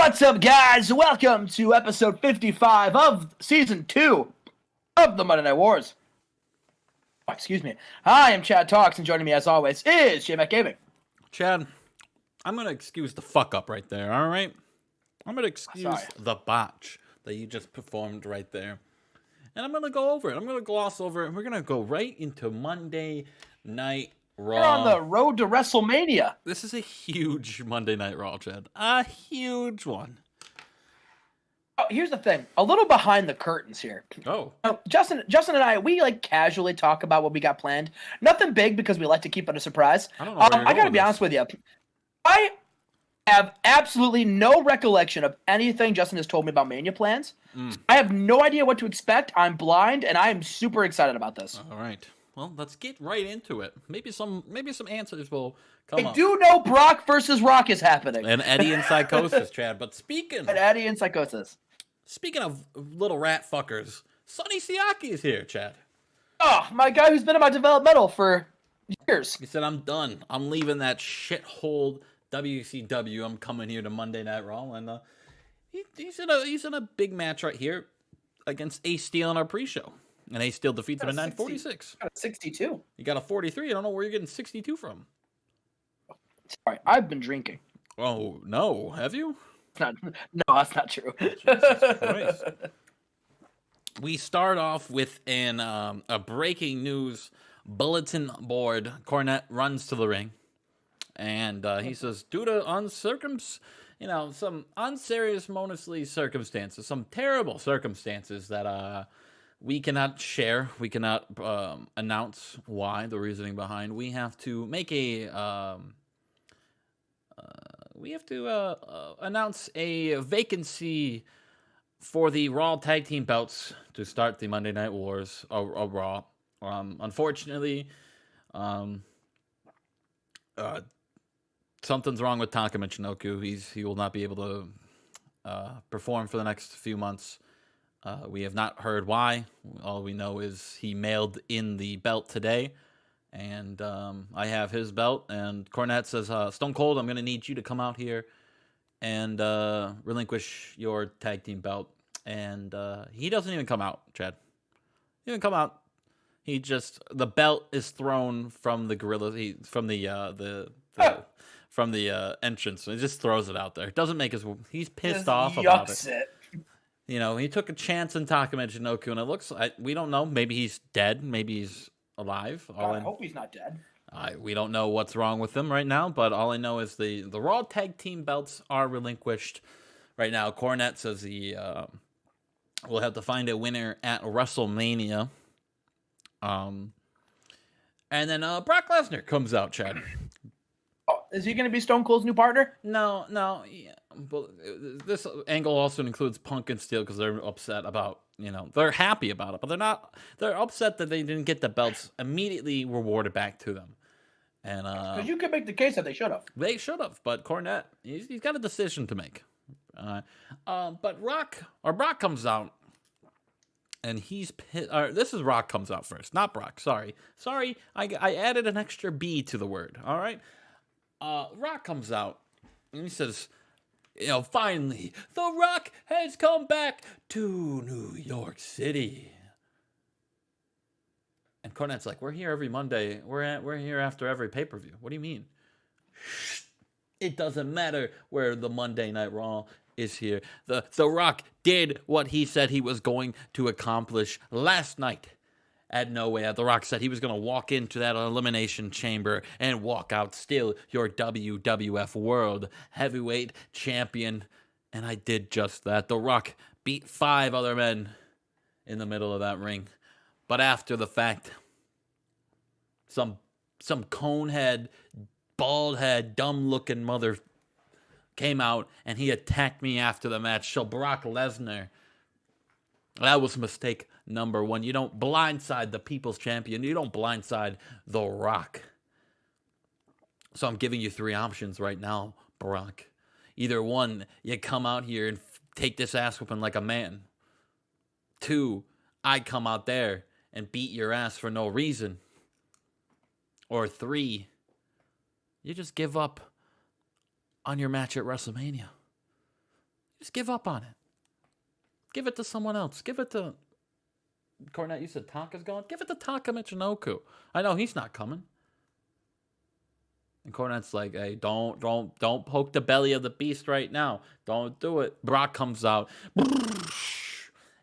What's up, guys? Welcome to episode 55 of season 2 of the Monday Night Wars. Oh, excuse me. I am Chad Talks, and joining me as always is Jmack Gaming. Chad, I'm going to excuse the fuck up right there, all right? I'm going to excuse the botch that you just performed right there. And I'm going to go over it. I'm going to gloss over it. And we're going to go right into Monday Night Raw. We're on the road to WrestleMania. This is a huge Monday Night Raw, Chad. A huge one. Oh, here's the thing. A little behind the curtains here. Oh. Justin and I, we casually talk about what we got planned. Nothing big because we like to keep it a surprise. I don't know where I got to be honest with you. I have absolutely no recollection of anything Justin has told me about Mania plans. I have no idea what to expect. I'm blind, and I am super excited about this. All right. Well, let's get right into it. Maybe some answers will come up. I do know Brock versus Rock is happening. And Eddie in Psychosis, Chad. But speaking of little rat fuckers, Sonny Siaki is here, Chad. Oh, my guy who's been in my developmental for years. He said, I'm done. I'm leaving that shithole WCW. I'm coming here to Monday Night Raw. And he's in a big match right here against Ace Steel in our pre-show. And Ace Steel defeats him in 946. Got a 62. You got a 43. I don't know where you're getting 62 from. Sorry, I've been drinking. Oh, no. Have you? No, that's not true. Jesus Christ. We start off with a breaking news bulletin board. Cornette runs to the ring. And he says, due to some unceremoniously circumstances, some terrible circumstances that we cannot share, we cannot announce why, the reasoning behind. We have to make announce a vacancy for the Raw Tag Team belts to start the Monday Night Wars of Raw. Unfortunately, something's wrong with Taka Michinoku. He will not be able to perform for the next few months. We have not heard why. All we know is he mailed in the belt today, and I have his belt. And Cornette says, Stone Cold, I'm going to need you to come out here and relinquish your tag team belt. And he doesn't even come out, Chad. He doesn't come out. The belt is thrown from the gorilla, from the entrance. He just throws it out there. It doesn't make he's pissed off about it. You know, he took a chance in Taka Michinoku, and it looks like, we don't know. Maybe he's dead. Maybe he's alive. I hope he's not dead. We don't know what's wrong with him right now, but all I know is the Raw Tag Team belts are relinquished right now. Cornette says we'll have to find a winner at WrestleMania. And then Brock Lesnar comes out, Chad. Oh, is he going to be Stone Cold's new partner? No. Yeah. But this angle also includes Punk and Steel because they're upset about, they're happy about it, but they're upset that they didn't get the belts immediately rewarded back to them. And because you could make the case that they should have. They should have, but Cornette, he's got a decision to make. But Brock comes out, and he's pissed. This is Rock comes out first, not Brock. Sorry. I added an extra B to the word. All right. Rock comes out, and he says, finally, The Rock has come back to New York City. And Cornette's like, we're here every Monday. We're here after every pay-per-view. What do you mean? It doesn't matter where the Monday Night Raw is here. The Rock did what he said he was going to accomplish last night at No Way Out. The Rock said he was going to walk into that elimination chamber and walk out still your WWF World Heavyweight Champion. And I did just that. The Rock beat 5 other men in the middle of that ring. But after the fact, some conehead, bald head, dumb-looking mother came out and he attacked me after the match. So Brock Lesnar, that was mistake number 1. You don't blindside the people's champion. You don't blindside The Rock. So I'm giving you 3 options right now, Brock. Either 1, you come out here and take this ass whooping like a man. 2, I come out there and beat your ass for no reason. Or 3, you just give up on your match at WrestleMania. Just give up on it. Give it to someone else. Give it to Cornette. You said Taka's gone. Give it to Taka Michinoku. I know he's not coming. And Cornette's like, hey, don't poke the belly of the beast right now. Don't do it. Brock comes out.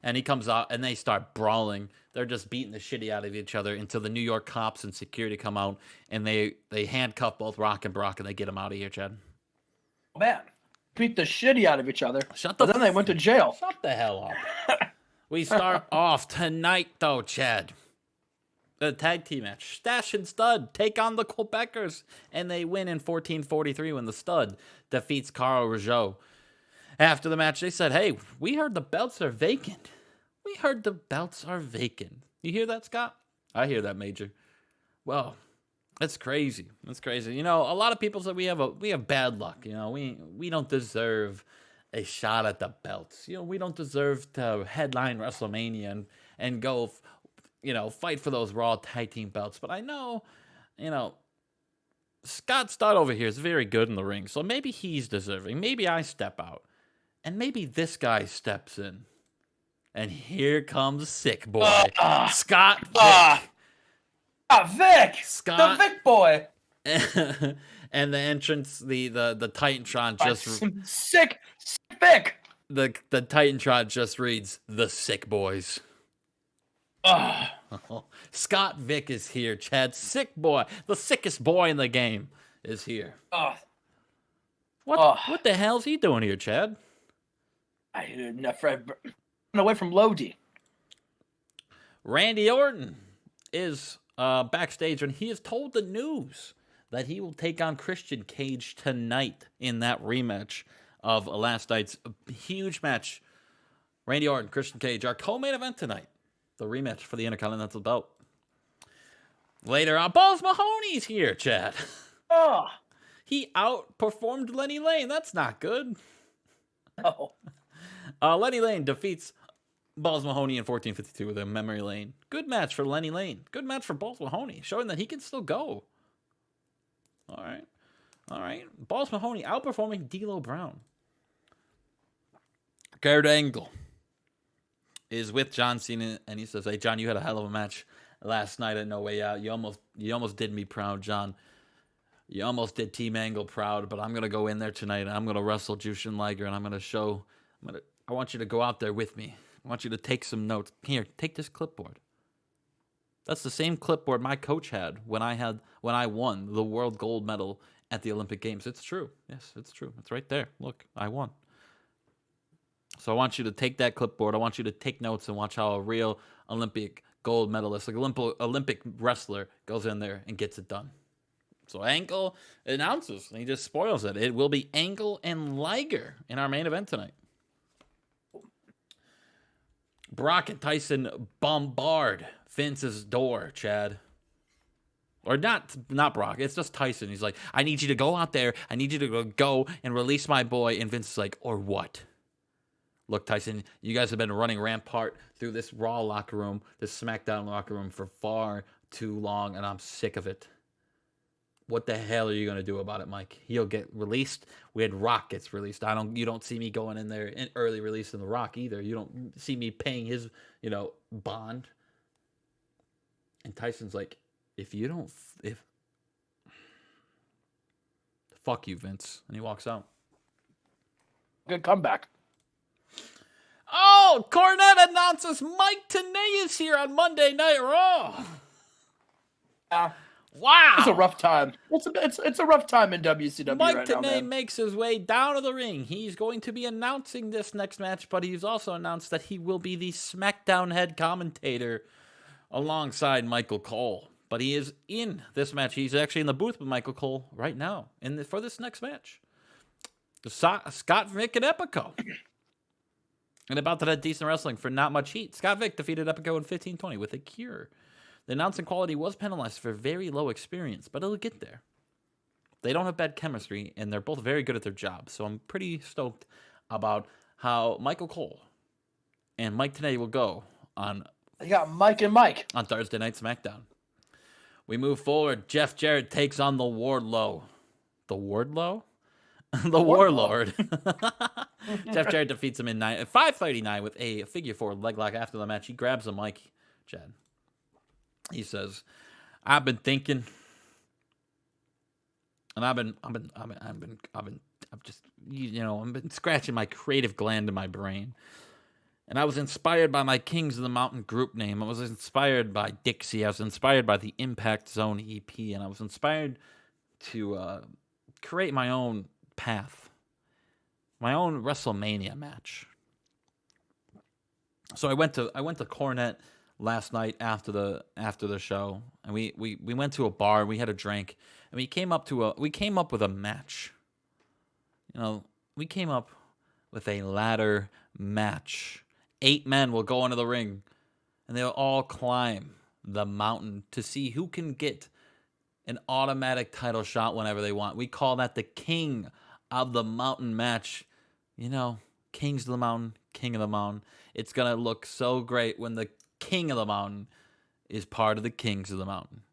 And he comes out and they start brawling. They're just beating the shitty out of each other until the New York cops and security come out and they handcuff both Rock and Brock and they get them out of here, Chad. Oh, man. Beat the shitty out of each other. But then they went to jail. Shut the hell up. We start off tonight, though, Chad. The tag team match. Stash and Stud take on the Quebecers, and they win in 14:43 when the Stud defeats Carl Rougeau. After the match, they said, hey, we heard the belts are vacant. We heard the belts are vacant. You hear that, Scott? I hear that, Major. Well, that's crazy. That's crazy. You know, a lot of people say we have bad luck. You know, we don't deserve a shot at the belts. You know, we don't deserve to headline WrestleMania and go, fight for those Raw tag team belts. But I know, Scott Studd over here is very good in the ring. So maybe he's deserving. Maybe I step out. And maybe this guy steps in. And here comes Sick Boy. Scott Vick. Vic! Scott. The Vic boy! And the entrance, the Titantron just... Sick Vic! The Titantron just reads, The Sick Boys. Scott Vick is here, Chad. Sick Boy. The sickest boy in the game is here. What the hell's he doing here, Chad? Fred, away from Lodi. Randy Orton is backstage and he is told the news that he will take on Christian Cage tonight in that rematch of last night's huge match. Randy Orton, Christian Cage, our co-main event tonight. The rematch for the Intercontinental belt. Later on, Balls Mahoney's here, Chad. He outperformed Lenny Lane. That's not good. Oh. Lenny Lane defeats Balls Mahoney in 14:52 with a memory lane. Good match for Lenny Lane. Good match for Balls Mahoney, showing that he can still go. All right. Balls Mahoney outperforming D'Lo Brown. Kurt Angle is with John Cena, and he says, hey, John, you had a hell of a match last night at No Way Out. You almost did me proud, John. You almost did Team Angle proud, but I'm going to go in there tonight, and I'm going to wrestle Jushin Liger, and I want you to go out there with me. I want you to take some notes. Here, take this clipboard. That's the same clipboard my coach had when I won the world gold medal at the Olympic Games. It's true. Yes, it's true. It's right there. Look, I won. So I want you to take that clipboard. I want you to take notes and watch how a real Olympic gold medalist, like Olympic wrestler, goes in there and gets it done. So Angle announces, and he just spoils it. It will be Angle and Liger in our main event tonight. Brock and Tyson bombard Vince's door, Chad. Or not Brock. It's just Tyson. He's like, I need you to go out there. I need you to go and release my boy. And Vince is like, or what? Look, Tyson, you guys have been running rampart through this Raw locker room, this SmackDown locker room for far too long, and I'm sick of it. What the hell are you going to do about it, Mike? He'll get released when Rock gets released. You don't see me going in there and early releasing the Rock either. You don't see me paying his, bond. And Tyson's like, fuck you, Vince. And he walks out. Good comeback. Oh, Cornette announces Mike Tenay is here on Monday Night Raw. Wow. It's a rough time. It's a rough time in WCW Mike right now, Tenay man. makes his way down to the ring. He's going to be announcing this next match, but he's also announced that he will be the SmackDown head commentator alongside Michael Cole. But he is in this match. He's actually in the booth with Michael Cole right now for this next match. Scott Vick and Epico. And about that decent wrestling for not much heat. Scott Vick defeated Epico in 15:20 with a cure. The announcing quality was penalized for very low experience, but it'll get there. They don't have bad chemistry, and they're both very good at their job. So I'm pretty stoked about how Michael Cole and Mike Tenay will go on. You got Mike and Mike on Thursday Night SmackDown. We move forward. Jeff Jarrett takes on the Wardlow. The Wardlow? The Warlord. Jeff Jarrett defeats him in 5:39 with a figure 4 leg lock. After the match, he grabs the mic, Chad. He says, "I've been thinking, and I've been scratching my creative gland in my brain. And I was inspired by my Kings of the Mountain group name. I was inspired by Dixie. I was inspired by the Impact Zone EP. And I was inspired to create my own path, my own WrestleMania match. So I went to Cornet last night after the show, and we went to a bar. We had a drink, and we came up with a match. We came up with a ladder match. 8 men will go into the ring, and they'll all climb the mountain to see who can get an automatic title shot whenever they want. We call that the King of the Mountain match. Kings of the Mountain, King of the Mountain. It's going to look so great when the King of the Mountain is part of the Kings of the Mountain.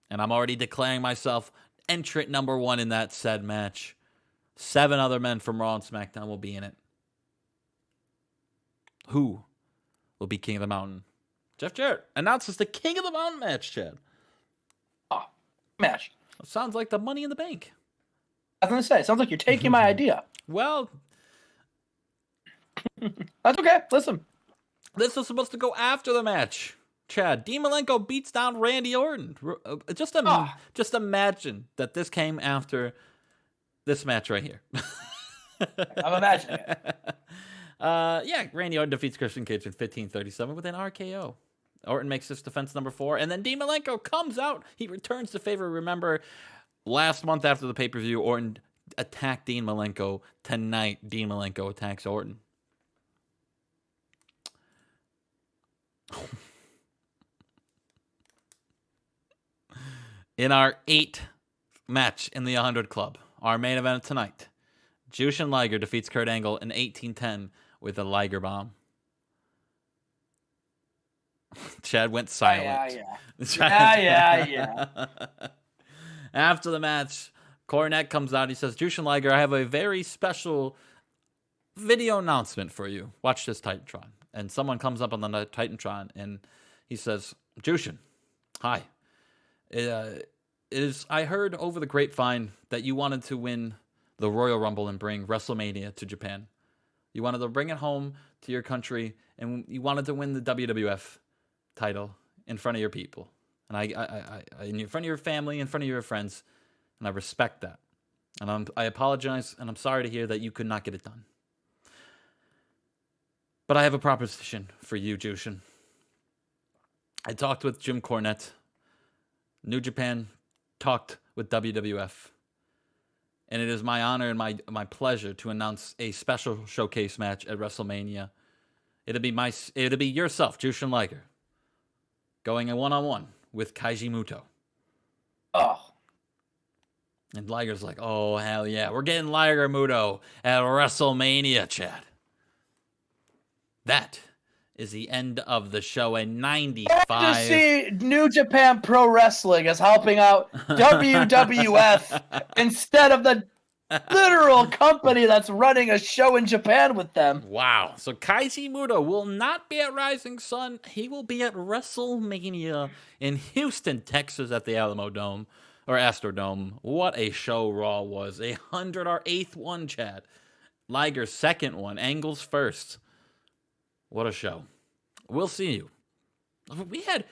And I'm already declaring myself entrant number 1 in that said match. 7 other men from Raw and SmackDown will be in it. Who will be King of the Mountain? Jeff Jarrett announces the King of the Mountain match, Chad. Oh, match. Sounds like the Money in the Bank. I was going to say, sounds like you're taking my idea. Well, that's okay. Listen. This was supposed to go after the match. Chad, Dean Malenko beats down Randy Orton. Just imagine that this came after this match right here. I'm imagining it. Randy Orton defeats Christian Cage in 15:37 with an RKO. Orton makes this defense number 4, and then Dean Malenko comes out. He returns the favor. Remember, last month after the pay-per-view, Orton attacked Dean Malenko. Tonight, Dean Malenko attacks Orton. In our 8th match in the 100 Club, our main event tonight, Jushin Liger defeats Kurt Angle in 1810 with a Liger bomb. Chad went silent. Yeah. After the match, Cornette comes out. He says, Jushin Liger, I have a very special video announcement for you. Watch this Titantron. And someone comes up on the Titantron, and he says, Jushin, hi. I heard over the grapevine that you wanted to win the Royal Rumble and bring WrestleMania to Japan. You wanted to bring it home to your country, and you wanted to win the WWF title in front of your people, and in front of your family, in front of your friends, and I respect that. And I apologize, and I'm sorry to hear that you could not get it done. But I have a proposition for you, Jushin. I talked with Jim Cornette. New Japan talked with WWF. And it is my honor and my pleasure to announce a special showcase match at WrestleMania. It'll be yourself, Jushin Liger, going a one-on-one with Kaiji Muto. Oh. And Liger's like, oh, hell yeah. We're getting Liger Muto at WrestleMania, Chad. That is the end of the show in 95. To see New Japan Pro Wrestling as helping out WWF instead of the literal company that's running a show in Japan with them. Wow. So Kaiji Muto will not be at Rising Sun. He will be at WrestleMania in Houston, Texas at the Alamo Dome or Astrodome. What a show Raw was. 108th one, Chad. Liger's second one. Angle's first. What a show. We'll see you. We had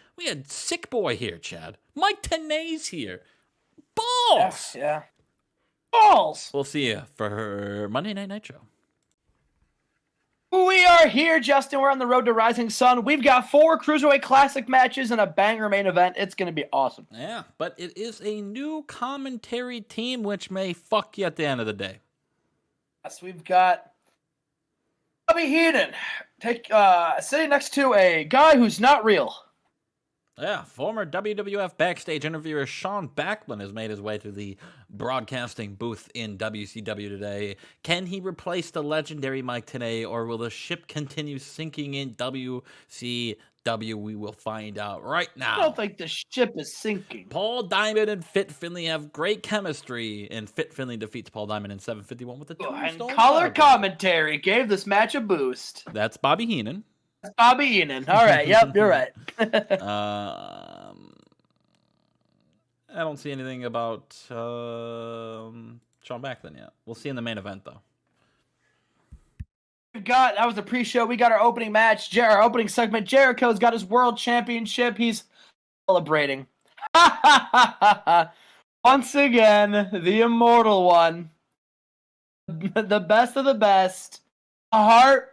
Sick Boy here, Chad. Mike Tenay's here. Balls! Yeah. Balls! We'll see you for Monday Night Nitro. We are here, Justin. We're on the road to Rising Sun. We've got 4 Cruiserweight Classic matches and a banger main event. It's going to be awesome. Yeah, but it is a new commentary team, which may fuck you at the end of the day. Yes, we've got Bobby Heenan sitting next to a guy who's not real. Yeah, former WWF backstage interviewer Sean Backlund has made his way to the broadcasting booth in WCW today. Can he replace the legendary Mike Tenay, or will the ship continue sinking in WCW? W? We will find out right now. I don't think the ship is sinking. Paul Diamond and Fit Finlay have great chemistry, and Fit Finlay defeats Paul Diamond in 7:51 with a And tombstone. color commentary gave this match a boost. That's Bobby Heenan. That's Bobby Heenan. All right, yep, you're right. I don't see anything about Sean Backlund yet. We'll see in the main event, though. That was the pre-show. We got our opening match, our opening segment. Jericho's got his world championship. He's celebrating. Once again, the immortal one. The best of the best. Heart.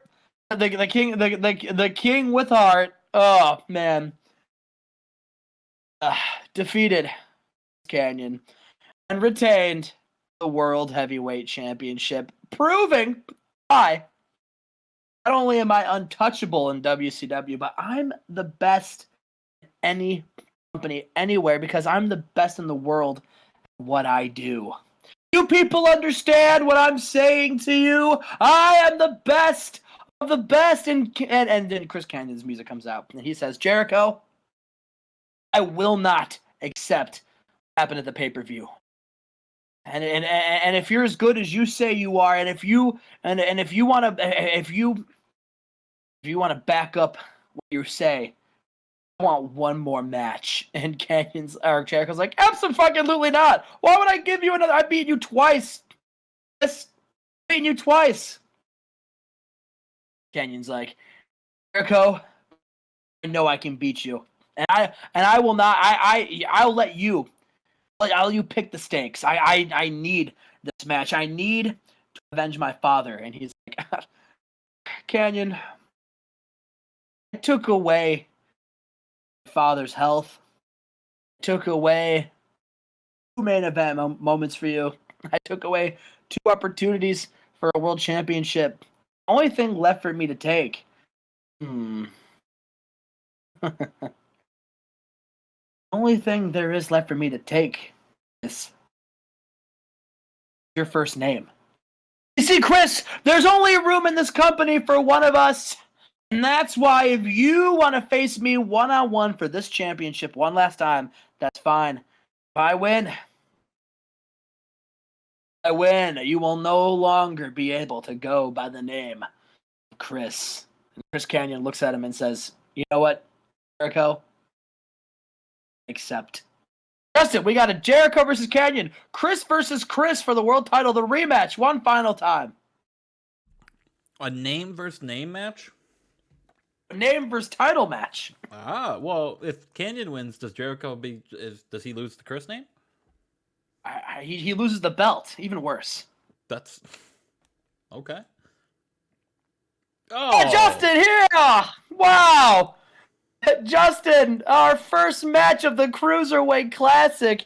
The king with heart. Oh, man. Defeated Canyon and retained the World Heavyweight Championship, proving not only am I untouchable in WCW, but I'm the best in any company anywhere because I'm the best in the world at what I do. You people understand what I'm saying to you? I am the best of the best. And then Chris Canyon's music comes out and he says, Jericho, I will not accept what happened at the pay-per-view. And if you're as good as you say you are, and if you want to back up what you say, I want one more match. And Jericho's like, absolutely not. Why would I give you another? I beat you twice. Beaten you twice. Canyon's like, Jericho, I know I can beat you. And I will not. I'll let you pick the stakes. I need this match. I need to avenge my father. And he's like, Canyon, I took away my father's health. I took away 2 main event moments for you. I took away 2 opportunities for a world championship. The only thing left for me to take. Only thing there is left for me to take is your first name. You see, Chris, there's only room in this company for one of us. And that's why if you want to face me one-on-one for this championship one last time, that's fine. If I win, you will no longer be able to go by the name of Chris. And Chris Canyon looks at him and says, you know what, Jericho? Accept. Justin, we got a Jericho versus Canyon. Chris versus Chris for the world title. The rematch. One final time. A name versus name match? A name versus title match. Well, if Canyon wins, does does he lose the Chris name? He loses the belt. Even worse. That's okay. Oh, Justin here! Wow! Justin, our first match of the Cruiserweight Classic.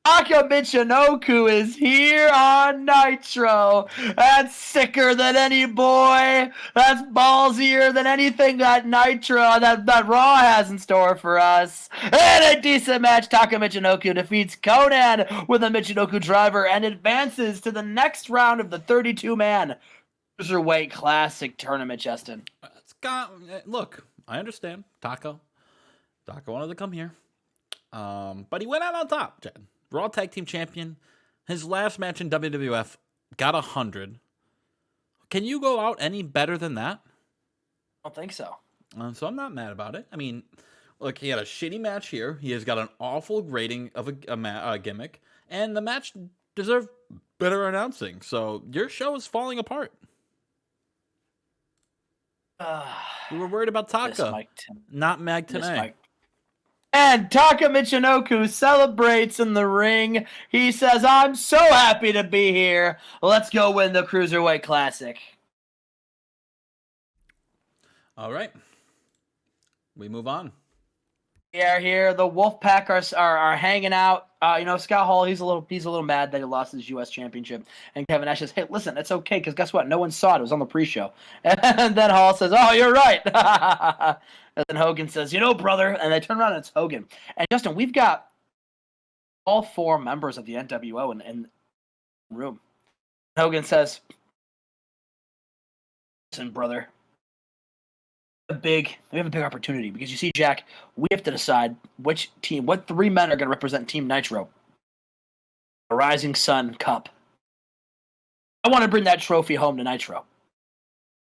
Taka Michinoku is here on Nitro. That's sicker than any boy. That's ballsier than anything that Nitro, that Raw has in store for us. And a decent match. Taka Michinoku defeats Conan with a Michinoku driver and advances to the next round of the 32-man Cruiserweight Classic tournament, Justin. Look, I understand. Taka wanted to come here. But he went out on top, Jen. Raw Tag Team Champion. His last match in WWF got 100. Can you go out any better than that? I don't think so. So I'm not mad about it. I mean, look, he had a shitty match here. He has got an awful rating of a gimmick. And the match deserved better announcing. So your show is falling apart. We were worried about Taka, not Mag Tenay. And Taka Michinoku celebrates in the ring. He says, I'm so happy to be here. Let's go win the Cruiserweight Classic. All right. We move on. We are here. The Wolfpack are hanging out. Scott Hall, he's a little mad that he lost his U.S. championship. And Kevin Nash says, hey, listen, it's okay, because guess what? No one saw it. It was on the pre-show. And then Hall says, oh, you're right. And then Hogan says, brother. And they turn around and it's Hogan. And Justin, we've got all 4 members of the NWO in the room. Hogan says, listen, brother. we have a big opportunity because you see, Jack, we have to decide what 3 men are going to represent Team Nitro. The Rising Sun Cup. I want to bring that trophy home to Nitro.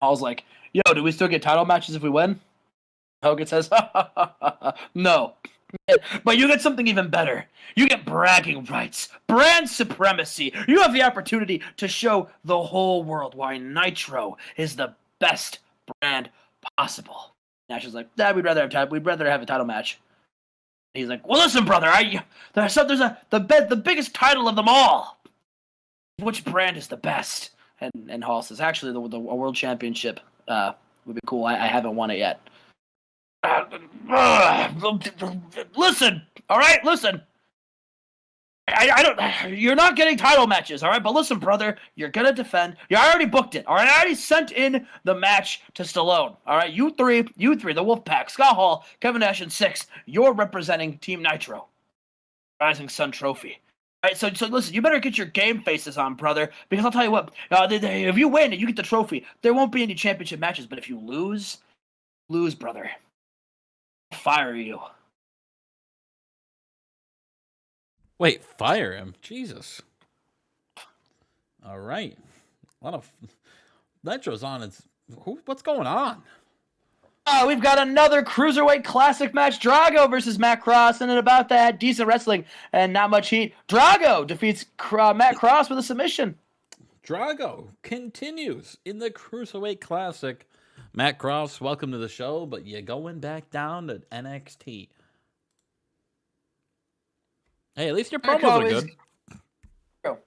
I was like, yo, do we still get title matches if we win? Hogan says, no. But you get something even better. You get bragging rights, brand supremacy. You have the opportunity to show the whole world why Nitro is the best brand possible. Nash is like, we'd rather have a title match. And he's like, well, listen, brother, there's the biggest title of them all. Which brand is the best? And Hall says, actually, the world championship would be cool. I haven't won it yet. Listen, all right, listen. I don't. You're not getting title matches, all right. But listen, brother, you're gonna defend. I already booked it, all right. I already sent in the match to Stallone, all right. You three, the Wolfpack, Scott Hall, Kevin Nash, and Six. You're representing Team Nitro, Rising Sun Trophy. All right, so listen, you better get your game faces on, brother, because I'll tell you what. If you win and you get the trophy, there won't be any championship matches. But if you lose, brother. Fire you. Wait, fire him? Jesus. All right. A lot of Nitro's on. What's going on? We've got another Cruiserweight Classic match. Drago versus Matt Cross. And about that, decent wrestling and not much heat. Drago defeats Matt Cross with a submission. Drago continues in the Cruiserweight Classic. Matt Cross, welcome to the show, but you're going back down to NXT. Hey, at least your promos are good.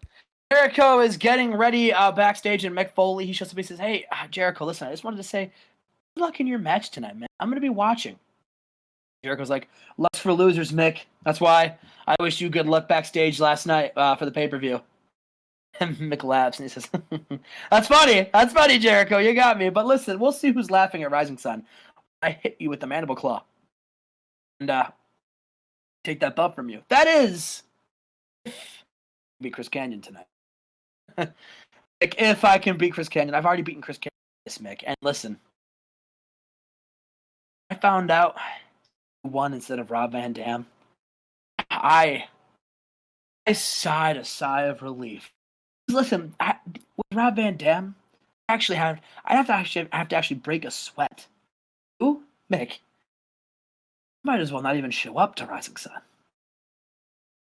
Jericho is getting ready backstage, and Mick Foley, he shows up and says, hey, Jericho, listen, I just wanted to say, good luck in your match tonight, man. I'm going to be watching. Jericho's like, luck's for losers, Mick. That's why I wish you good luck backstage last night for the pay-per-view. And Mick laughs, and he says, That's funny, Jericho. You got me. But listen, we'll see who's laughing at Rising Sun. I hit you with the mandible claw. And take that bump from you. That is if I beat Chris Kanyon tonight. Like, if I can beat Chris Kanyon. I've already beaten Chris Kanyon, this Mick. And listen, I found out who won instead of Rob Van Dam. I sighed a sigh of relief. Listen, with Rob Van Dam, I have to actually break a sweat. Ooh, Mick, might as well not even show up to Rising Sun.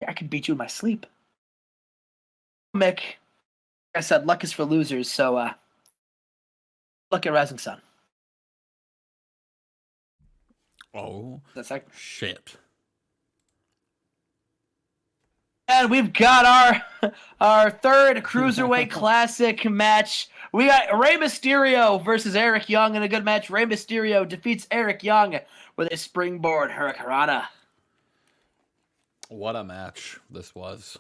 I can beat you in my sleep. Mick, like I said, luck is for losers, so look at Rising Sun. Oh, that's like shit. And we've got our third Cruiserweight Classic match. We got Rey Mysterio versus Eric Young in a good match. Rey Mysterio defeats Eric Young with a springboard hurricanrana. What a match this was.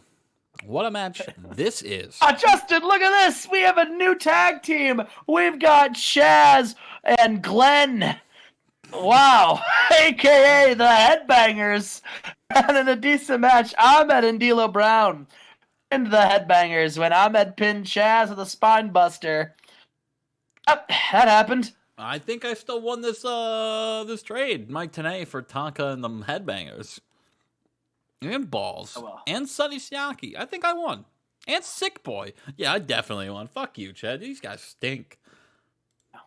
What a match this is. Justin, look at this. We have a new tag team. We've got Chaz and Glenn. Wow. AKA the Headbangers. And in a decent match, Ahmed and D'Lo Brown pinned the Headbangers when Ahmed pinned Chaz with a spine buster. Yep, that happened. I think I still won this trade, Mike Tenay for Tonka and the Headbangers. And Balls. Oh, well. And Sonny Siaki. I think I won. And Sick Boy. Yeah, I definitely won. Fuck you, Chad. These guys stink.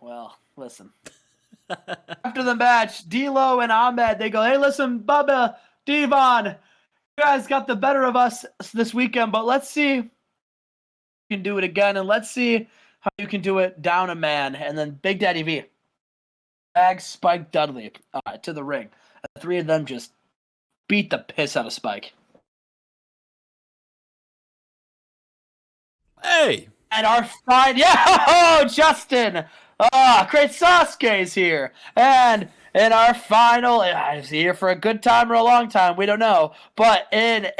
Well, listen. After the match, D'Lo and Ahmed, they go, hey, listen, Bubba, Devon, you guys got the better of us this weekend, but let's see if you can do it again, and let's see how you can do it down a man. And then Big Daddy V drags Spike Dudley to the ring. The three of them just beat the piss out of Spike. Hey! And our oh, Justin! Great Sasuke's here. And in our final, is he here for a good time or a long time? We don't know. But in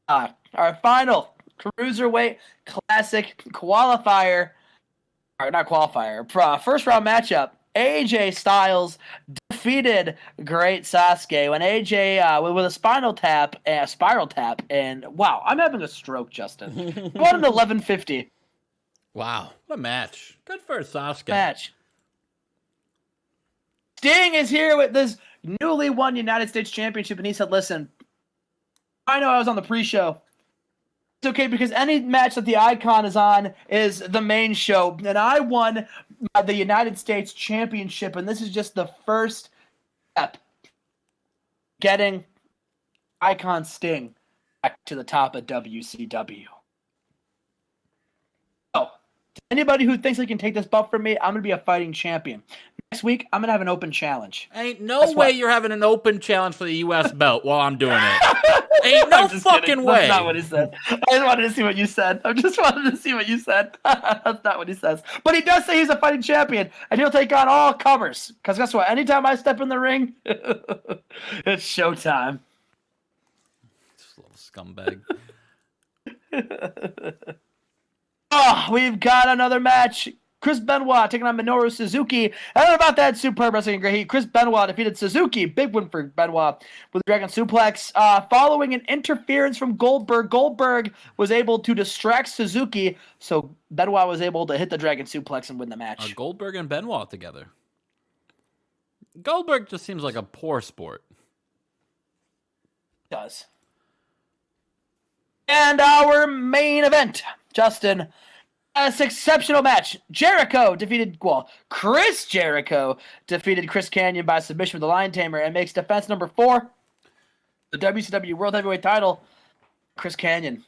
our final Cruiserweight Classic qualifier, or not qualifier, first round matchup, AJ Styles defeated Great Sasuke when AJ with a spiral tap, and wow, I'm having a stroke, Justin. What an 1150. Wow, what a match. Good for Sasuke. Match. Sting is here with this newly won United States Championship, and he said, listen, I know I was on the pre-show. It's okay because any match that the Icon is on is the main show, and I won the United States Championship, and this is just the first step getting Icon Sting back to the top of WCW. So, to anybody who thinks they can take this belt from me, I'm going to be a fighting champion. Next week, I'm going to have an open challenge. Ain't no way you're having an open challenge for the U.S. belt while I'm doing it. Ain't no fucking way. That's not what he said. I just wanted to see what you said. That's not what he says. But he does say he's a fighting champion, and he'll take on all comers. Because guess what? Anytime I step in the ring, it's showtime. This little scumbag. Oh, we've got another match. Chris Benoit taking on Minoru Suzuki. And about that superb wrestling great heat, Chris Benoit defeated Suzuki. Big win for Benoit with a Dragon Suplex. Following an interference from Goldberg, Goldberg was able to distract Suzuki, so Benoit was able to hit the Dragon Suplex and win the match. Are Goldberg and Benoit together? Goldberg just seems like a poor sport. It does. And our main event, Justin. This exceptional match. Chris Jericho defeated Chris Kanyon by submission with the Lion Tamer and makes defense number 4, the WCW World Heavyweight title, Chris Kanyon.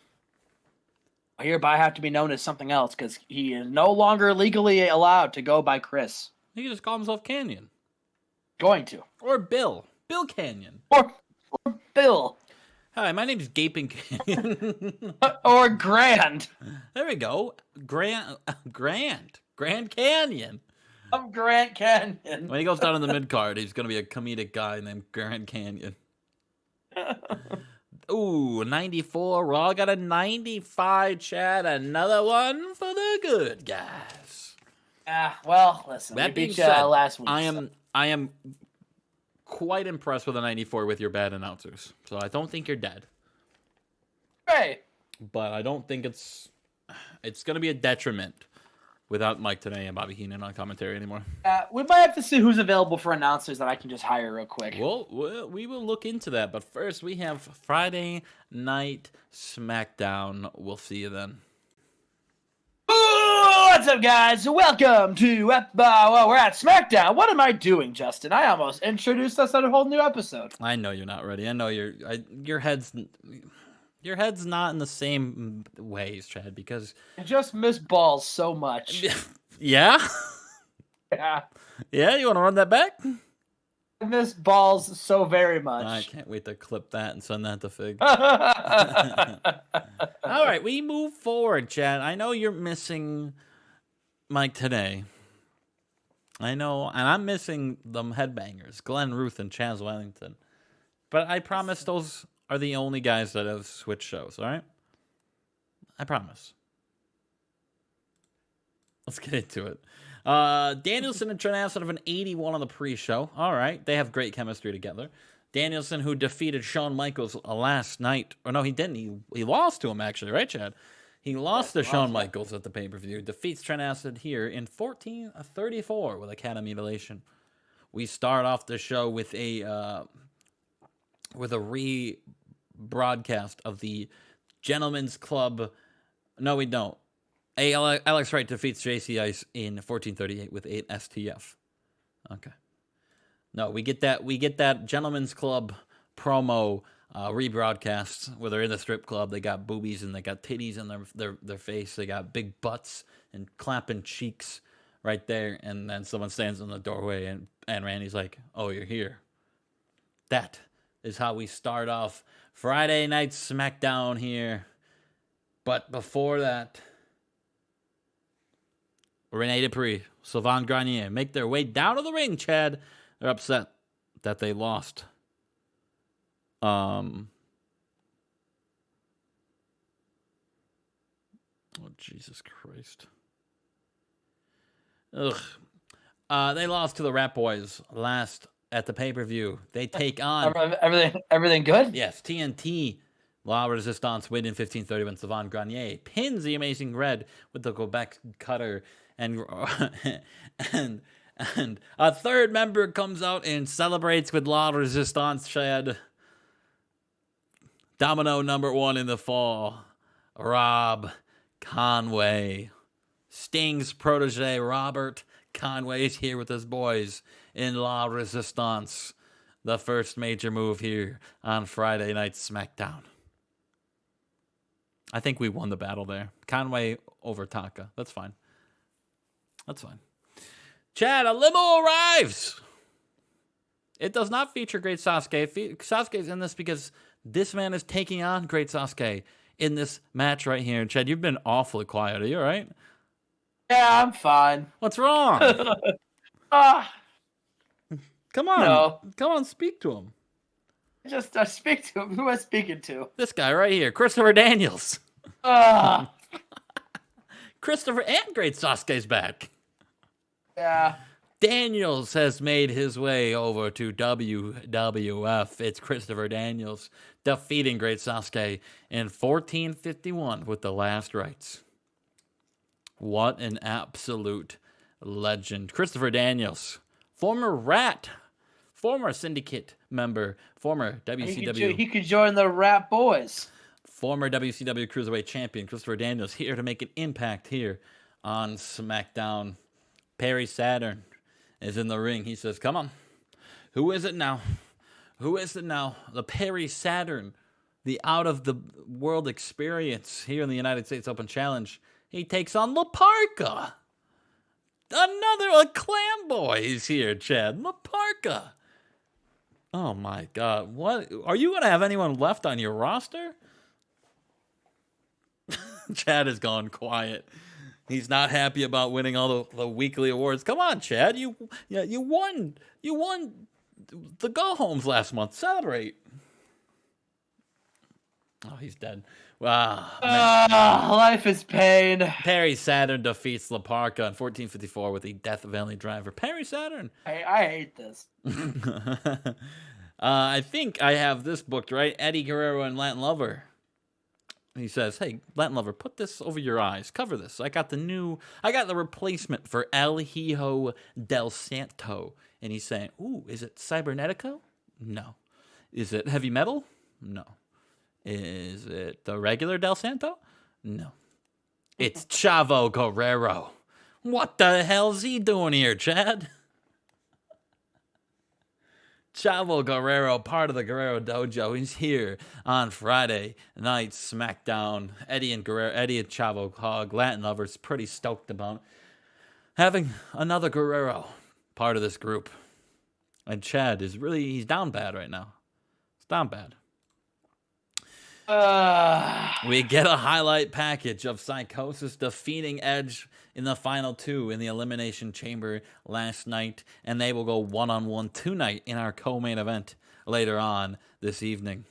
I hereby have to be known as something else because he is no longer legally allowed to go by Chris. He can just call himself Canyon. Going to. Or Bill. Bill Canyon. Or Bill. Hi, my name's Gaping Canyon. Or Grand. There we go. Grand Canyon. I'm Grand Canyon. When he goes down in the mid-card, he's going to be a comedic guy named Grand Canyon. Ooh, 94. Raw got a 95, Chad. Another one for the good guys. Well, listen. That We being beat said, you last week. I am quite impressed with a 94 with your bad announcers. So I don't think you're dead. Hey. But I don't think it's going to be a detriment without Mike today and Bobby Heenan on commentary anymore. We might have to see who's available for announcers that I can just hire real quick. Well, we will look into that. But first, we have Friday Night Smackdown. We'll see you then. What's up, guys? Welcome to we're at Smackdown. What am I doing, Justin? I almost introduced us on a whole new episode. I know you're not ready. I know your head's not in the same ways, Chad, because I just miss balls so much. Yeah? Yeah. Yeah, you want to run that back? I miss balls so very much. I can't wait to clip that and send that to Fig. All right, we move forward, Chad. I know you're missing Mike today. I know, and I'm missing the headbangers, Glenn Ruth and Chaz Wellington. But I promise those are the only guys that have switched shows, all right? I promise. Let's get into it. Danielson and Gennady have an 81 on the pre-show. All right, they have great chemistry together. Danielson, who defeated Shawn Michaels last night. Or no, he didn't. He lost to him, actually, right, Chad? He lost to Shawn Michaels at the pay-per-view. Defeats Trent Here in 14:34 with a cat mutilation. We start off the show with a rebroadcast of the Gentlemen's Club. No, we don't. Alex Wright defeats JC Ice in 14:38 with 8 STF. Okay. No, we get that Gentlemen's Club promo rebroadcast where they're in the strip club. They got boobies and they got titties in their face. They got big butts and clapping cheeks right there. And then someone stands in the doorway and Randy's like, "Oh, you're here." That is how we start off Friday Night Smackdown here. But before that, Rene Dupree, Sylvain Grenier make their way down to the ring, Chad. They're upset that they lost. Oh, Jesus Christ. Ugh. They lost to the Rat Boys last at the pay-per-view. They take on... Everything good? Yes, TNT. La Resistance win in 15:30 when Sylvain Grenier pins the Amazing Red with the Quebec cutter. And And a third member comes out and celebrates with La Resistance, Chad. Domino number 1 in the fall, Rob Conway. Sting's protege, Robert Conway, is here with his boys in La Resistance. The first major move here on Friday Night SmackDown. I think we won the battle there. Conway over Taka. That's fine. That's fine. Chad, a limo arrives. It does not feature Great Sasuke. Sasuke's in this because this man is taking on Great Sasuke in this match right here. Chad, you've been awfully quiet. Are you all right? Yeah, I'm fine. What's wrong? Come on. No. Come on, speak to him. I speak to him. Who am I speaking to? This guy right here, Christopher Daniels. Christopher and Great Sasuke's back. Yeah. Daniels has made his way over to WWF. It's Christopher Daniels defeating Great Sasuke in 1451 with the last rites. What an absolute legend. Christopher Daniels, former Rat, former Syndicate member, former WCW. He could join the Rat Boys. Former WCW Cruiserweight Champion Christopher Daniels here to make an impact here on SmackDown. Perry Saturn is in the ring. He says, come on. Who is it now? Who is it now? The Perry Saturn, the out-of-the-world experience here in the United States Open Challenge. He takes on La Parka. A clam boy is here, Chad. La Parka. Oh, my God. What? Are you going to have anyone left on your roster? Chad has gone quiet. He's not happy about winning all the weekly awards. Come on, Chad. You won. You won the go-homes last month. Celebrate. Oh, he's dead. Wow. Life is pain. Perry Saturn defeats La Parka in 1454 with the Death Valley Driver. Perry Saturn. I hate this. I think I have this booked, right? Eddie Guerrero and Latin Lover. He says, hey, Latin Lover, put this over your eyes. Cover this. I got the replacement for El Hijo del Santo. And he's saying, ooh, is it Cybernetico? No. Is it heavy metal? No. Is it the regular Del Santo? No. It's Chavo Guerrero. What the hell's he doing here, Chad? Chavo Guerrero, part of the Guerrero Dojo. He's here on Friday Night SmackDown. Eddie and Chavo Hog, Latin Lovers, pretty stoked about having another Guerrero part of this group. And Chad is he's down bad right now. It's down bad. We get a highlight package of Psychosis defeating Edge in the final 2 in the Elimination Chamber last night, and they will go one-on-one tonight in our co-main event later on this evening.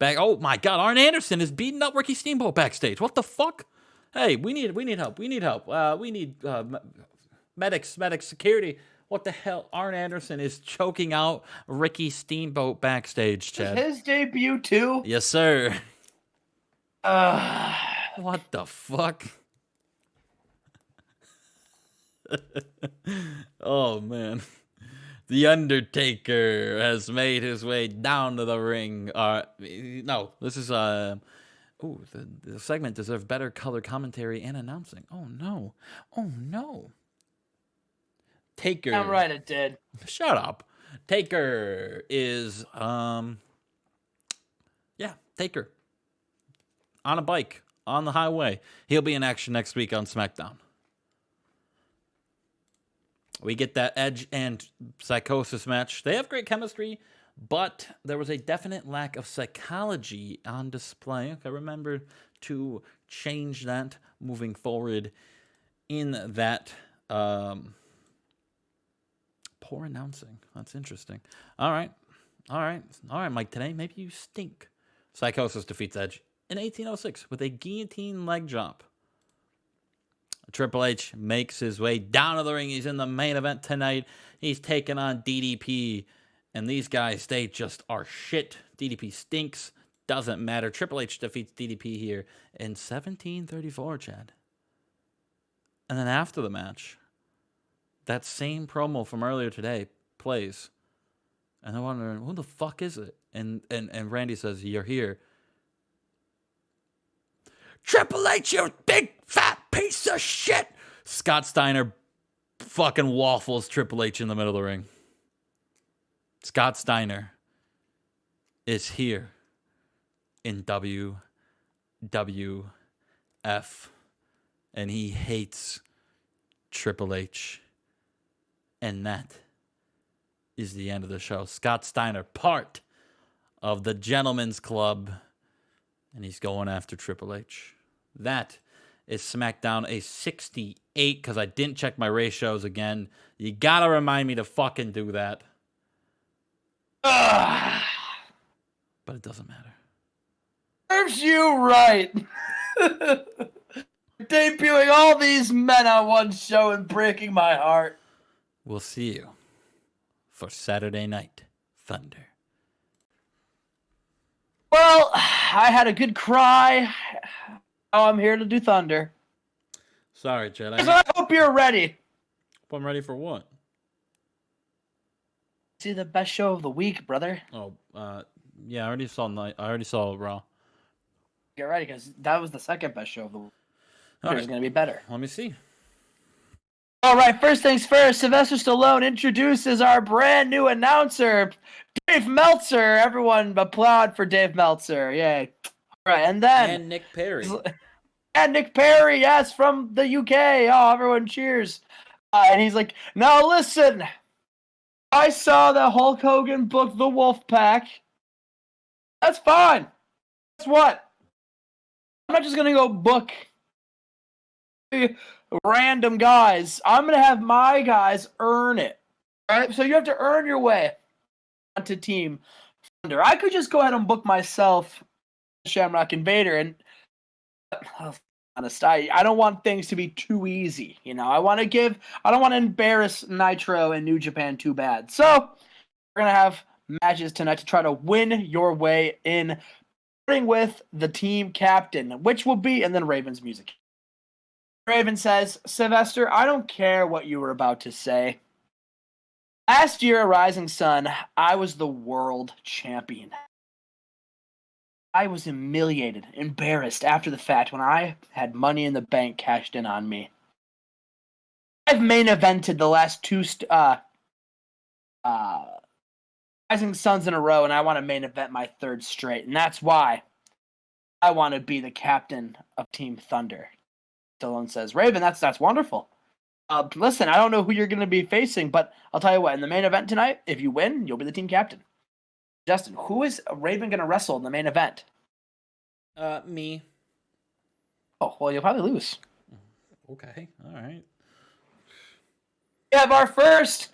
Oh my God, Arn Anderson is beating up Ricky Steamboat backstage. What the fuck? Hey, we need help. We need help. We need medics, security. What the hell? Arn Anderson is choking out Ricky Steamboat backstage, Chad. His debut too? Yes, sir. What the fuck? Oh, man. The Undertaker has made his way down to the ring. No, this is... the segment deserves better color commentary and announcing. Oh, no. Oh, no. Taker. I'm right, it did. Shut up. Taker is, Taker. On a bike, on the highway. He'll be in action next week on SmackDown. We get that Edge and Psychosis match. They have great chemistry, but there was a definite lack of psychology on display. Okay, remember to change that moving forward in that, poor announcing. That's interesting. All right, Mike. Today, maybe you stink. Psychosis defeats Edge in 1806 with a guillotine leg drop. Triple H makes his way down to the ring. He's in the main event tonight. He's taking on DDP. And these guys, they just are shit. DDP stinks. Doesn't matter. Triple H defeats DDP here in 1734, Chad. And then after the match, that same promo from earlier today plays. And I'm wondering, who the fuck is it? And Randy says, you're here. Triple H, you big fat piece of shit. Scott Steiner fucking waffles Triple H in the middle of the ring. Scott Steiner is here in WWF. And he hates Triple H. And that is the end of the show. Scott Steiner, part of the Gentleman's Club. And he's going after Triple H. That is SmackDown, a 68, because I didn't check my ratios again. You gotta remind me to fucking do that. Ugh. But it doesn't matter. Serves you right. Debuting all these men on one show and breaking my heart. We'll see you for Saturday Night Thunder. Well, I had a good cry. Now I'm here to do Thunder. Sorry, Chad. I hope you're ready. I'm ready for what? See the best show of the week, brother. Oh, yeah, I already saw Raw. Get ready, because that was the second best show of the week. All It's going to be better. Let me see. All right, first things first, Sylvester Stallone introduces our brand new announcer, Dave Meltzer. Everyone applaud for Dave Meltzer. Yay. All right, and then... And Nick Perry. And Nick Perry, yes, from the UK. Oh, everyone cheers. And he's like, now listen, I saw that Hulk Hogan booked the Wolf Pack. That's fine. Guess what? I'm not just going to go book random guys. I'm going to have my guys earn it. All right? So you have to earn your way onto Team Thunder. I could just go ahead and book myself Shamrock Invader, and honest, I don't want things to be too easy. You know, I don't want to embarrass Nitro and New Japan too bad. So we're going to have matches tonight to try to win your way in, starting with the team captain, which will be, and then Raven's music. Raven says, Sylvester, I don't care what you were about to say. Last year at Rising Sun, I was the world champion. I was humiliated, embarrassed after the fact when I had Money in the Bank cashed in on me. I've main evented the last two Rising Suns in a row, and I want to main event my third straight, and that's why I want to be the captain of Team Thunder. Stallone says, Raven, that's wonderful. Listen, I don't know who you're going to be facing, but I'll tell you what, in the main event tonight, if you win, you'll be the team captain. Justin, who is Raven going to wrestle in the main event? Me. Oh, well, you'll probably lose. Okay, all right. We have our first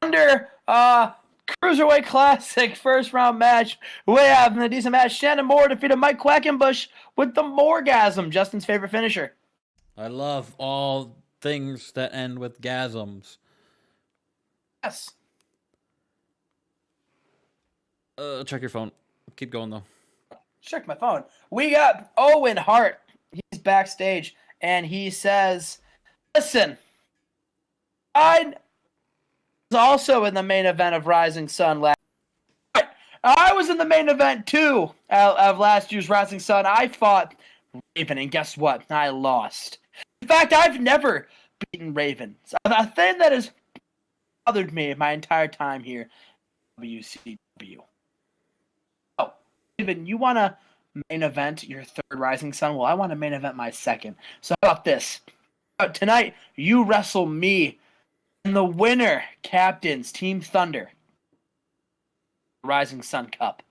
Thunder Cruiserweight Classic first round match. We have in the decent match, Shannon Moore defeated Mike Quackenbush with the Moregasm, Justin's favorite finisher. I love all things that end with gasms. Yes. Check your phone. Keep going, though. Check my phone. We got Owen Hart. He's backstage, and he says, listen, I was also in the main event of Rising Sun last year. I was in the main event, too, of last year's Rising Sun. I fought Raven, and guess what? I lost. In fact, I've never beaten Raven. So a thing that has bothered me my entire time here at WCW. Oh, Raven, you want to main event your third Rising Sun? Well, I want to main event my second. So how about this? Tonight, you wrestle me, and the winner captains Team Thunder Rising Sun Cup.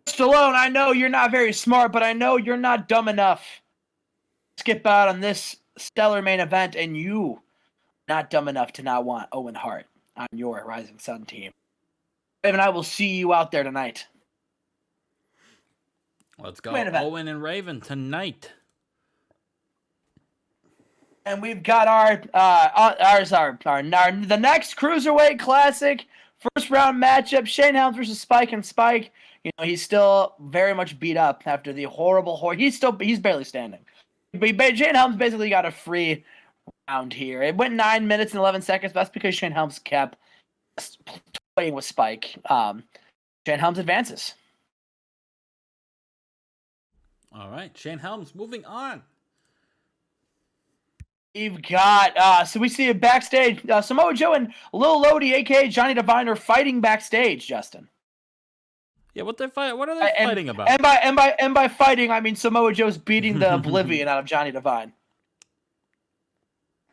Stallone, I know you're not very smart, but I know you're not dumb enough to skip out on this stellar main event, and you not dumb enough to not want Owen Hart on your Rising Sun team. Raven, I will see you out there tonight. Let's go, Owen and Raven tonight. And we've got the next Cruiserweight Classic first round matchup, Shane Helms versus Spike, and Spike, you know, he's still very much beat up after the horrible he's barely standing. But Shane Helms basically got a free round here. It went 9 minutes and 11 seconds. But that's because Shane Helms kept playing with Spike. Shane Helms advances. All right, Shane Helms moving on. We've got, so we see it backstage. Samoa Joe and Lil Lodi, a.k.a. Johnny Devine, are fighting backstage, Justin. Yeah, what are they fighting about? And by fighting, I mean Samoa Joe's beating the oblivion out of Johnny Devine.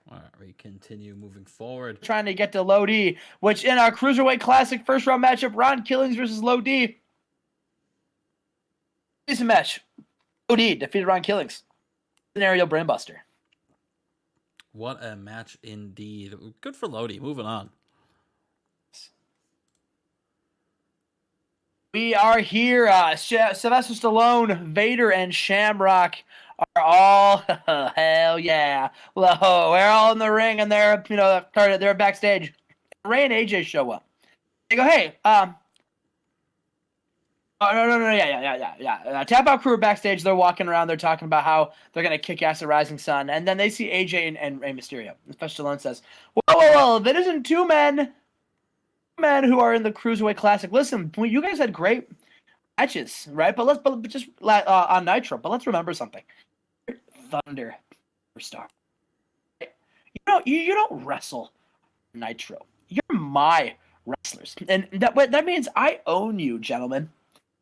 All right, we continue moving forward. Trying to get to Lodi, which in our Cruiserweight Classic first round matchup, Ron Killings versus Lodi. Decent match. Lodi defeated Ron Killings. Scenario Brainbuster. What a match indeed. Good for Lodi. Moving on. We are here. Sylvester Stallone, Vader, and Shamrock are all hell yeah. Well, we're all in the ring, and they're they're backstage. Ray and AJ show up. They go, hey, oh, no, yeah. Tap Out crew are backstage. They're walking around. They're talking about how they're gonna kick ass at Rising Sun, and then they see AJ and Rey Mysterio. And Sylvester Stallone says, "Well, if it isn't two men who are in the Cruiserweight Classic. Listen, you guys had great matches, right? But just on Nitro. But let's remember something: Thunder, superstar. You don't wrestle Nitro. You're my wrestlers, and that means I own you, gentlemen.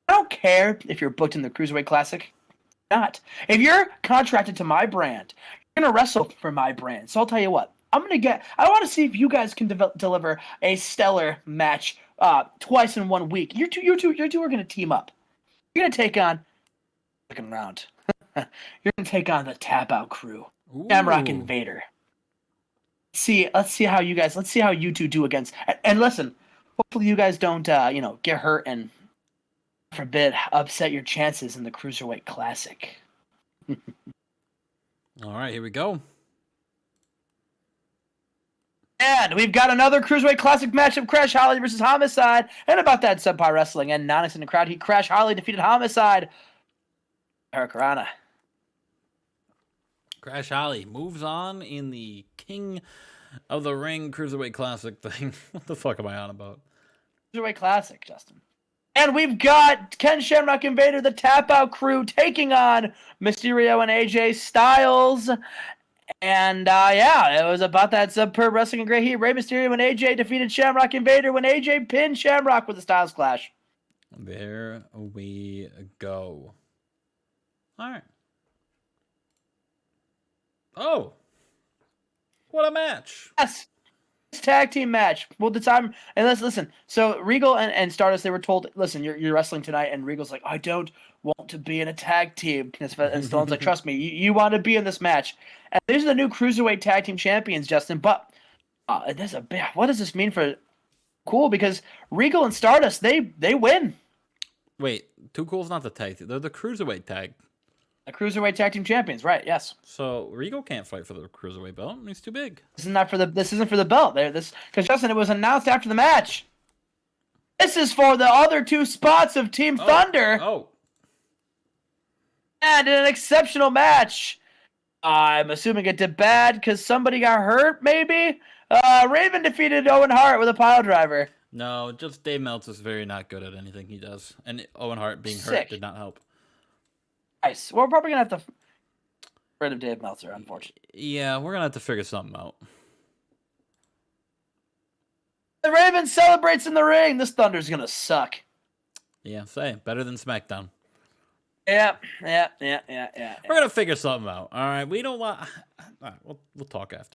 I don't care if you're booked in the Cruiserweight Classic. Not if you're contracted to my brand, you're gonna wrestle for my brand. So I'll tell you what. I want to see if you guys can deliver a stellar match twice in 1 week. You two are going to team up. You're going to take on second round. You're going to take on the Tap Out crew, Shamrock and Vader. Let's see how you two do against. And listen, hopefully you guys don't get hurt and forbid upset your chances in the Cruiserweight Classic. All right, here we go. And we've got another Cruiserweight Classic matchup, Crash Holly versus Homicide. And about that subpar wrestling. And Nonix in the crowd, Crash Holly defeated Homicide. Hurricanrana. Crash Holly moves on in the King of the Ring Cruiserweight Classic thing. What the fuck am I on about? Cruiserweight Classic, Justin. And we've got Ken Shamrock and Vader, the Tap Out crew, taking on Mysterio and AJ Styles. And it was about that subpar wrestling and great heat. Rey Mysterio and AJ defeated Shamrock and Vader when AJ pinned Shamrock with a Styles Clash. There we go. All right. Oh, what a match! Yes, tag team match. Well, the time and let's listen. So Regal and Stardust, they were told, listen, you're wrestling tonight, and Regal's like, I don't want to be in a tag team. And Stallone's like, trust me, you want to be in this match. And these are the new Cruiserweight Tag Team Champions, Justin. But what does this mean for Cool? Because Regal and Stardust, they win. Wait, Too Cool's not the tag team. They're the Cruiserweight tag. The Cruiserweight Tag Team Champions, right? Yes. So Regal can't fight for the Cruiserweight belt. He's too big. This isn't for the belt. Because Justin, it was announced after the match. This is for the other two spots of Team Thunder. Oh. And an exceptional match. I'm assuming it did bad because somebody got hurt, maybe? Raven defeated Owen Hart with a pile driver. No, just Dave Meltzer's very not good at anything he does. And Owen Hart being Sick. hurt did not help. Nice. We're probably going to have to get rid of Dave Meltzer, unfortunately. Yeah, we're going to have to figure something out. The Raven celebrates in the ring. This Thunder's going to suck. Yeah, better than Smackdown. Yeah. We're going to figure something out. All right, we don't want... All right, we'll talk after.